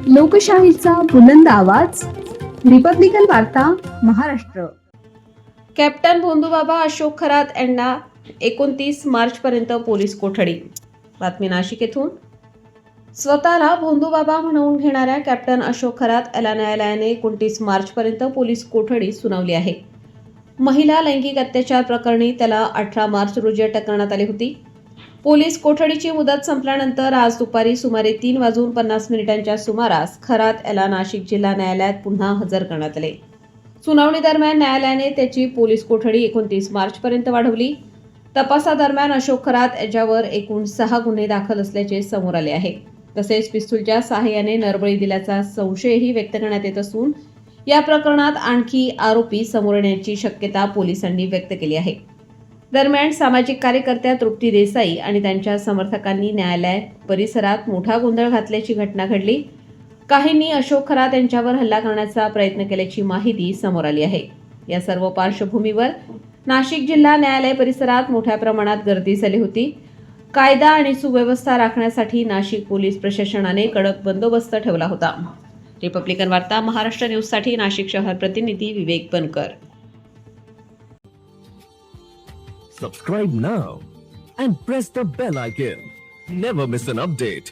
लोकशाहीचा बुलंद आवाज, रिपब्लिकन वार्ता, महाराष्ट्र. कॅप्टन भोंदूबाबा अशोक खरात यांना 29 मार्चपर्यंत पोलीस कोठडी. बातमी नाशिक येथून. स्वतःला भोंदूबाबा म्हणवून घेणाऱ्या कॅप्टन अशोक खरात याला न्यायालयाने 29 मार्चपर्यंत पोलीस कोठडी सुनावली आहे. महिला लैंगिक अत्याचार प्रकरणी त्याला 18 मार्च रोजी अटक करण्यात आली होती. पोलीस कोठडीची मुदत संपल्यानंतर आज दुपारी सुमारे 3:50 सुमारास खरात याला नाशिक जिल्हा न्यायालयात पुन्हा हजर करण्यात आले. सुनावणी दरम्यान न्यायालयाने त्याची पोलीस कोठडी 29 मार्चपर्यंत वाढवली. तपासादरम्यान अशोक खरात याच्यावर एकूण 6 गुन्हे दाखल असल्याचे समोर आले आहे. तसेच पिस्तूलच्या सहाय्याने नरबळी दिल्याचा संशयही व्यक्त करण्यात येत असून या प्रकरणात आणखी आरोपी समोर येण्याची शक्यता पोलिसांनी व्यक्त केली आहे. दरम्यान सामाजिक कार्यकर्त्या तृप्ती देसाई आणि त्यांच्या समर्थकांनी न्यायालय परिसरात मोठा गोंधळ घातल्याची घटना घडली. काहींनी अशोक खरात यांच्यावर हल्ला करण्याचा प्रयत्न केल्याची माहिती समोर आली आहे. या सर्व पार्श्वभूमीवर नाशिक जिल्हा न्यायालय परिसरात मोठ्या प्रमाणात गर्दी झाली होती. कायदा आणि सुव्यवस्था राखण्यासाठी नाशिक पोलीस प्रशासनाने कडक बंदोबस्त ठेवला होता. रिपब्लिकन वार्ता महाराष्ट्र न्यूजसाठी नाशिक शहर प्रतिनिधी विवेक बनकर. Subscribe now and press the bell icon. Never miss an update.